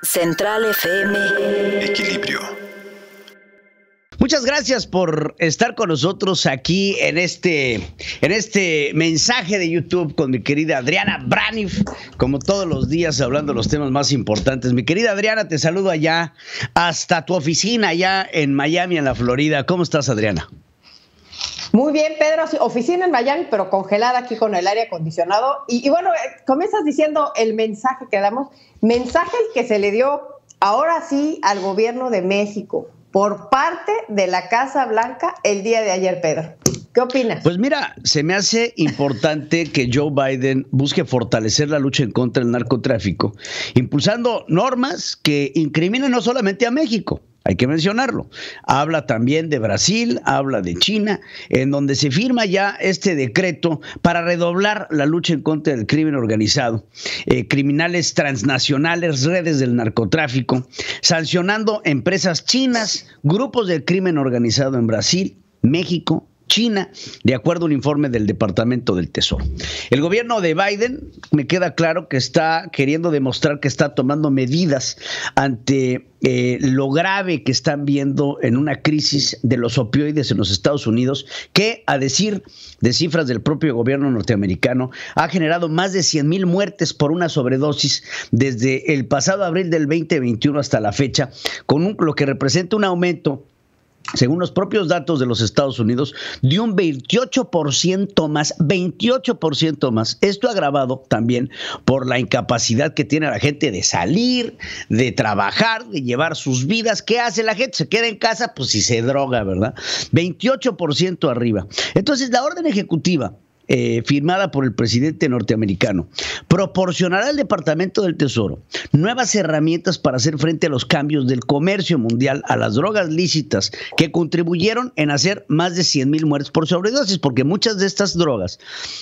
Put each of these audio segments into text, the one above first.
Central FM. Equilibrio. Muchas gracias por estar con nosotros aquí en este mensaje de YouTube con mi querida Adriana Braniff, como todos los días hablando de los temas más importantes. Mi querida Adriana, te saludo allá hasta tu oficina allá en Miami, en la Florida. ¿Cómo estás, Adriana? Muy bien, Pedro, oficina en Miami, pero congelada aquí con el aire acondicionado. Y bueno, comienzas diciendo el mensaje que damos, mensaje que se le dio ahora sí al gobierno de México por parte de la Casa Blanca el día de ayer, Pedro. ¿Qué opinas? Pues mira, se me hace importante que Joe Biden busque fortalecer la lucha en contra del narcotráfico, impulsando normas que incriminen no solamente a México. Hay que mencionarlo. Habla también de Brasil, habla de China, en donde se firma ya este decreto para redoblar la lucha en contra del crimen organizado, criminales transnacionales, redes del narcotráfico, sancionando empresas chinas, grupos del crimen organizado en Brasil, México, China, de acuerdo a un informe del Departamento del Tesoro. El gobierno de Biden, me queda claro que está queriendo demostrar que está tomando medidas ante lo grave que están viendo en una crisis de los opioides en los Estados Unidos, que, a decir de cifras del propio gobierno norteamericano, ha generado más de 100,000 muertes por una sobredosis desde el pasado abril del 2021 hasta la fecha, con lo que representa un aumento, según los propios datos de los Estados Unidos, de un 28% más, 28% más. Esto agravado también por la incapacidad que tiene la gente de salir, de trabajar, de llevar sus vidas. ¿Qué hace la gente? Se queda en casa, pues si se droga, ¿verdad? 28% arriba. Entonces, la orden ejecutiva firmada por el presidente norteamericano, proporcionará al Departamento del Tesoro nuevas herramientas para hacer frente a los cambios del comercio mundial a las drogas lícitas que contribuyeron en hacer más de 100,000 muertes por sobredosis, porque muchas de estas drogas,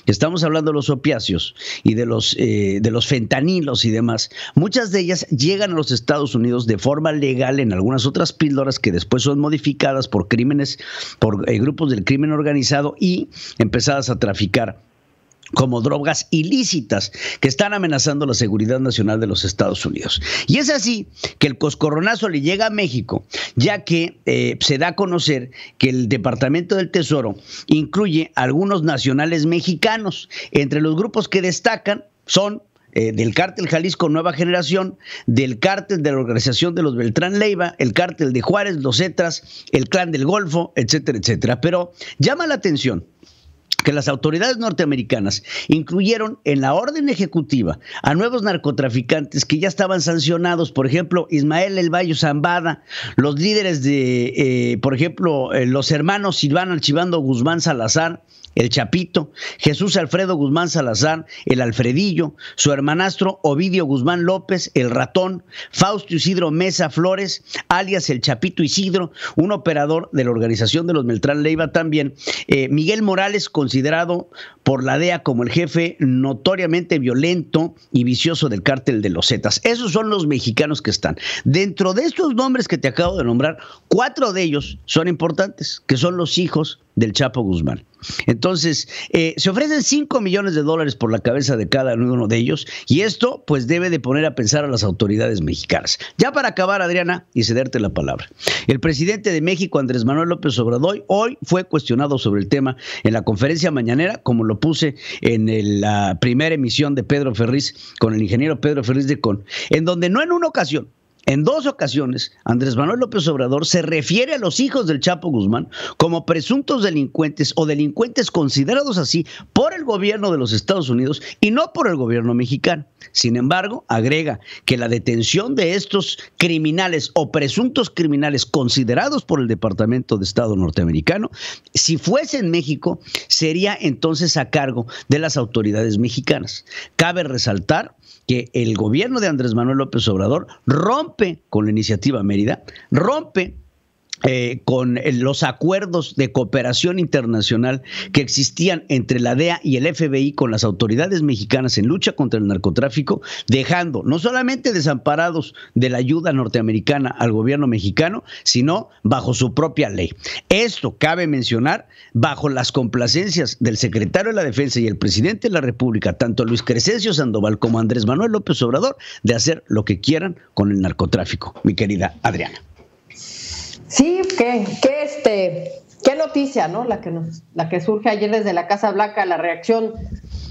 estamos hablando de los opiáceos y de los fentanilos y demás, muchas de ellas llegan a los Estados Unidos de forma legal en algunas otras píldoras que después son modificadas por crímenes, por grupos del crimen organizado y empezadas a traficar como drogas ilícitas que están amenazando la seguridad nacional de los Estados Unidos. Y es así que el coscorronazo le llega a México, ya que se da a conocer que el Departamento del Tesoro incluye algunos nacionales mexicanos. Entre los grupos que destacan son del cártel Jalisco Nueva Generación, del cártel de la Organización de los Beltrán Leiva, el cártel de Juárez, los Zetras, el Clan del Golfo, etcétera, etcétera. Pero llama la atención que las autoridades norteamericanas incluyeron en la orden ejecutiva a nuevos narcotraficantes que ya estaban sancionados, por ejemplo, Ismael El Bayo Zambada, los líderes de, por ejemplo, los hermanos Silvano Archibando Guzmán Salazar, el Chapito, Jesús Alfredo Guzmán Salazar, el Alfredillo, su hermanastro Ovidio Guzmán López, el Ratón, Fausto Isidro Mesa Flores, alias el Chapito Isidro, un operador de la Organización de los Beltrán Leiva también, Miguel Morales, considerado por la DEA como el jefe notoriamente violento y vicioso del cártel de los Zetas. Esos son los mexicanos que están. Dentro de estos nombres que te acabo de nombrar, 4 de ellos son importantes, que son los hijos del Chapo Guzmán. Entonces, se ofrecen $5 millones por la cabeza de cada uno de ellos, y esto pues debe de poner a pensar a las autoridades mexicanas. Ya para acabar, Adriana, y cederte la palabra, el presidente de México, Andrés Manuel López Obrador, hoy fue cuestionado sobre el tema en la conferencia mañanera, como lo puse en la primera emisión de Pedro Ferriz, con el ingeniero Pedro Ferriz de Con, en donde no en una ocasión, en 2 ocasiones, Andrés Manuel López Obrador se refiere a los hijos del Chapo Guzmán como presuntos delincuentes o delincuentes considerados así por el gobierno de los Estados Unidos y no por el gobierno mexicano. Sin embargo, agrega que la detención de estos criminales o presuntos criminales considerados por el Departamento de Estado norteamericano, si fuese en México, sería entonces a cargo de las autoridades mexicanas. Cabe resaltar que el gobierno de Andrés Manuel López Obrador rompe con la iniciativa Mérida, rompe con los acuerdos de cooperación internacional que existían entre la DEA y el FBI con las autoridades mexicanas en lucha contra el narcotráfico, dejando no solamente desamparados de la ayuda norteamericana al gobierno mexicano, sino bajo su propia ley. Esto cabe mencionar bajo las complacencias del secretario de la Defensa y el presidente de la República, tanto Luis Crescencio Sandoval como Andrés Manuel López Obrador, de hacer lo que quieran con el narcotráfico, mi querida Adriana. Sí, qué noticia, ¿no? La que surge ayer desde la Casa Blanca, la reacción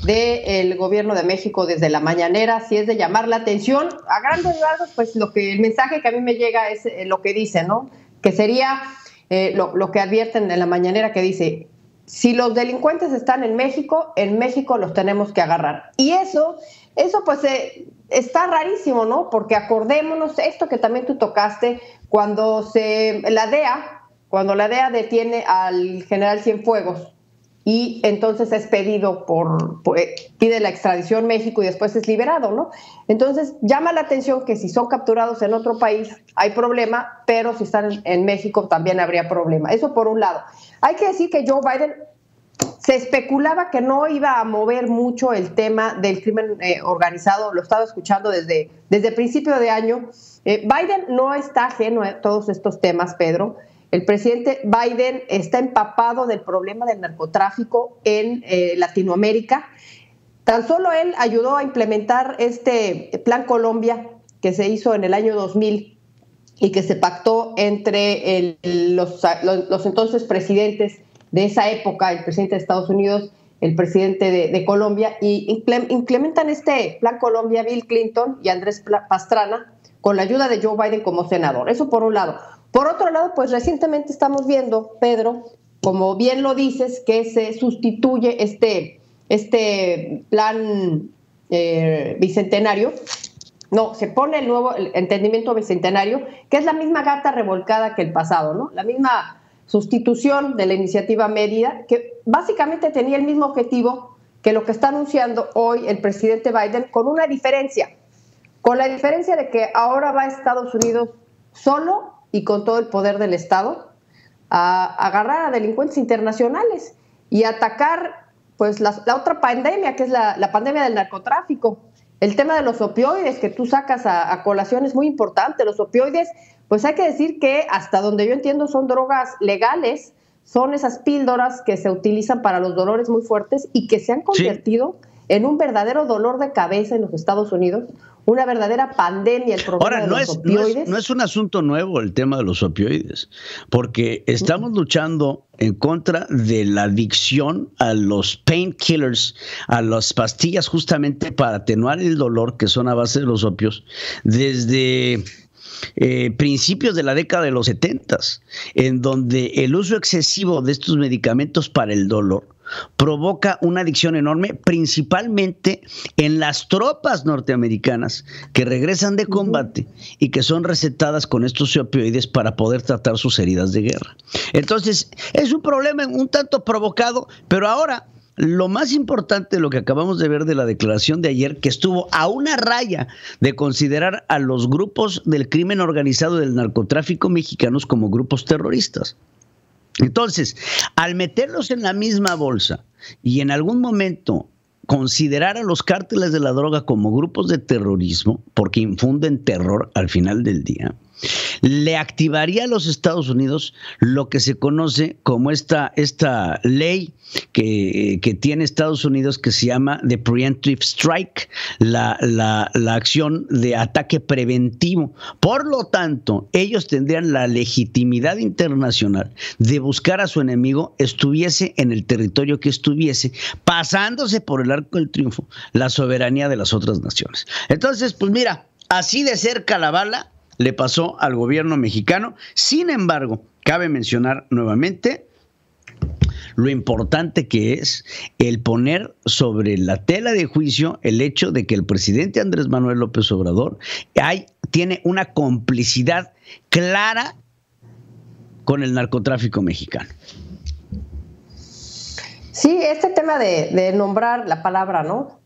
del gobierno de México desde la mañanera, si es de llamar la atención. A grandes rasgos, pues el mensaje que a mí me llega es lo que dice, ¿no? Que sería lo que advierten en la mañanera, que dice: si los delincuentes están en México los tenemos que agarrar. Y eso pues está rarísimo, ¿no? Porque acordémonos esto que también tú tocaste, cuando la DEA detiene al general Cienfuegos y entonces es pedido pide la extradición México y después es liberado, ¿no? Entonces llama la atención que si son capturados en otro país hay problema, pero si están en México también habría problema. Eso por un lado. Hay que decir que Joe Biden se especulaba que no iba a mover mucho el tema del crimen organizado. Lo estaba escuchando desde principio de año. Biden no está ajeno a todos estos temas, Pedro. El presidente Biden está empapado del problema del narcotráfico en Latinoamérica. Tan solo él ayudó a implementar este Plan Colombia que se hizo en el año 2000 y que se pactó entre los entonces presidentes de esa época, el presidente de Estados Unidos, el presidente de Colombia, y implementan este Plan Colombia Bill Clinton y Andrés Pastrana con la ayuda de Joe Biden como senador. Eso por un lado. Por otro lado, pues recientemente estamos viendo, Pedro, como bien lo dices, que se sustituye este plan bicentenario. No, se pone el nuevo entendimiento bicentenario, que es la misma gata revolcada que el pasado, ¿no? La misma sustitución de la iniciativa Mérida, que básicamente tenía el mismo objetivo que lo que está anunciando hoy el presidente Biden, con la diferencia de que ahora va a Estados Unidos solo y con todo el poder del Estado a agarrar a delincuentes internacionales y atacar pues la otra pandemia, que es la pandemia del narcotráfico. El tema de los opioides que tú sacas a colación es muy importante. Los opioides, pues hay que decir que hasta donde yo entiendo son drogas legales, son esas píldoras que se utilizan para los dolores muy fuertes y que se han convertido en un verdadero dolor de cabeza en los Estados Unidos, una verdadera pandemia el problema de los opioides. No es un asunto nuevo el tema de los opioides, porque estamos luchando en contra de la adicción a los painkillers, a las pastillas justamente para atenuar el dolor, que son a base de los opios, desde principios de la década de los 70s, en donde el uso excesivo de estos medicamentos para el dolor provoca una adicción enorme, principalmente en las tropas norteamericanas que regresan de combate y que son recetadas con estos opioides para poder tratar sus heridas de guerra. Entonces, es un problema un tanto provocado, pero ahora lo más importante de lo que acabamos de ver de la declaración de ayer, que estuvo a una raya de considerar a los grupos del crimen organizado del narcotráfico mexicanos como grupos terroristas. Entonces, al meterlos en la misma bolsa y en algún momento considerar a los cárteles de la droga como grupos de terrorismo, porque infunden terror al final del día, le activaría a los Estados Unidos lo que se conoce como esta ley que tiene Estados Unidos, que se llama The Preemptive Strike, la acción de ataque preventivo. Por lo tanto, ellos tendrían la legitimidad internacional de buscar a su enemigo, estuviese en el territorio que estuviese, pasándose por el arco del triunfo la soberanía de las otras naciones. Entonces, pues mira, así de cerca la bala le pasó al gobierno mexicano. Sin embargo, cabe mencionar nuevamente lo importante que es el poner sobre la tela de juicio el hecho de que el presidente Andrés Manuel López Obrador tiene una complicidad clara con el narcotráfico mexicano. Sí, este tema de nombrar la palabra, ¿no?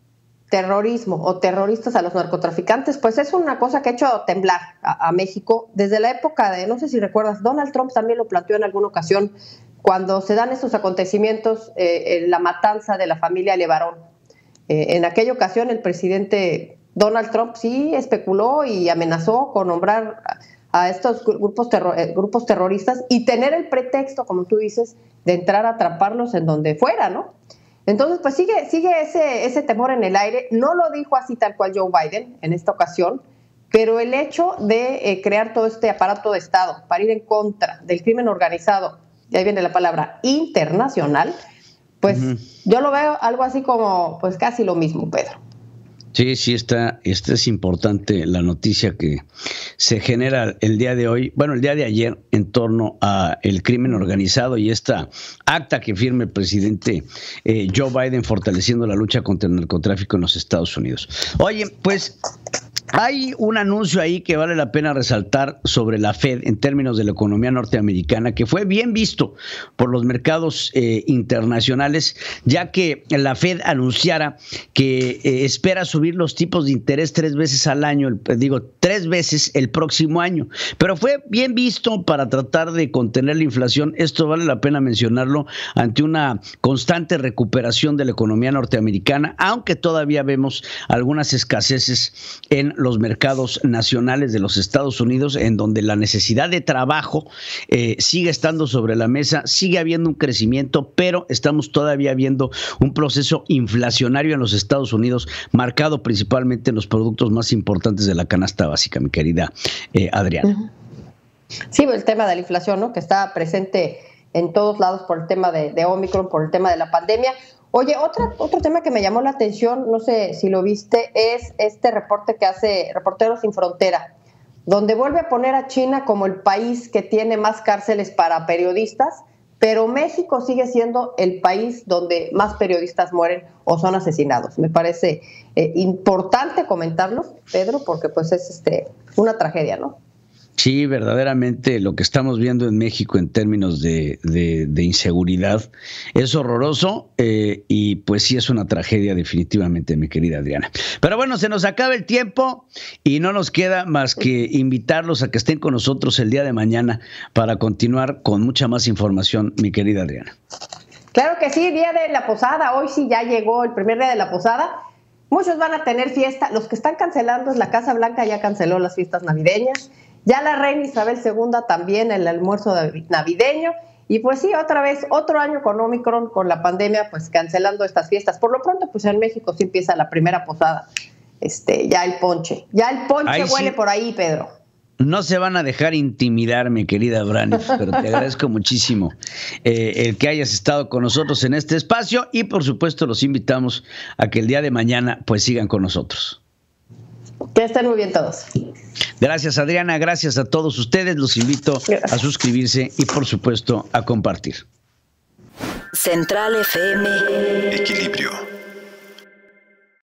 terrorismo o terroristas a los narcotraficantes, pues es una cosa que ha hecho temblar a México desde la época de, no sé si recuerdas, Donald Trump también lo planteó en alguna ocasión, cuando se dan estos acontecimientos, la matanza de la familia Levarón. En aquella ocasión el presidente Donald Trump sí especuló y amenazó con nombrar a estos grupos terroristas y tener el pretexto, como tú dices, de entrar a atraparlos en donde fuera, ¿no? Entonces, pues sigue ese temor en el aire. No lo dijo así tal cual Joe Biden en esta ocasión, pero el hecho de crear todo este aparato de Estado para ir en contra del crimen organizado, y ahí viene la palabra internacional, pues yo lo veo algo así como, pues casi lo mismo, Pedro. Sí, esta es importante la noticia que se genera el día de hoy, el día de ayer, en torno a el crimen organizado y esta acta que firma el presidente Joe Biden fortaleciendo la lucha contra el narcotráfico en los Estados Unidos. Oye, pues hay un anuncio ahí que vale la pena resaltar sobre la Fed en términos de la economía norteamericana, que fue bien visto por los mercados internacionales, ya que la Fed anunciara que espera subir los tipos de interés 3 veces al año, 3 veces el próximo año. Pero fue bien visto para tratar de contener la inflación. Esto vale la pena mencionarlo ante una constante recuperación de la economía norteamericana, aunque todavía vemos algunas escaseces en los mercados nacionales de los Estados Unidos, en donde la necesidad de trabajo sigue estando sobre la mesa, sigue habiendo un crecimiento, pero estamos todavía viendo un proceso inflacionario en los Estados Unidos, marcado principalmente en los productos más importantes de la canasta básica, mi querida Adriana. Sí, el tema de la inflación, ¿no?, que está presente en todos lados por el tema de Omicron, por el tema de la pandemia. Oye, otro tema que me llamó la atención, no sé si lo viste, es este reporte que hace Reporteros Sin Frontera, donde vuelve a poner a China como el país que tiene más cárceles para periodistas, pero México sigue siendo el país donde más periodistas mueren o son asesinados. Me parece importante comentarlo, Pedro, porque pues es una tragedia, ¿no? Sí, verdaderamente lo que estamos viendo en México en términos de inseguridad es horroroso y pues sí es una tragedia definitivamente, mi querida Adriana. Pero bueno, se nos acaba el tiempo y no nos queda más que invitarlos a que estén con nosotros el día de mañana para continuar con mucha más información, mi querida Adriana. Claro que sí, día de la posada. Hoy sí ya llegó el primer día de la posada. Muchos van a tener fiesta. Los que están cancelando es la Casa Blanca, ya canceló las fiestas navideñas. Ya la reina Isabel II también el almuerzo navideño. Y pues sí, otra vez, otro año con Omicron, con la pandemia, pues cancelando estas fiestas. Por lo pronto, pues en México sí empieza la primera posada. Ya el ponche. Ya el ponche ahí huele sí, por ahí, Pedro. No se van a dejar intimidar, mi querida Braniff, pero te agradezco muchísimo el que hayas estado con nosotros en este espacio y por supuesto los invitamos a que el día de mañana pues sigan con nosotros. Que estén muy bien todos. Gracias, Adriana, gracias a todos ustedes, los invito a suscribirse y por supuesto a compartir. Central FM. Equilibrio.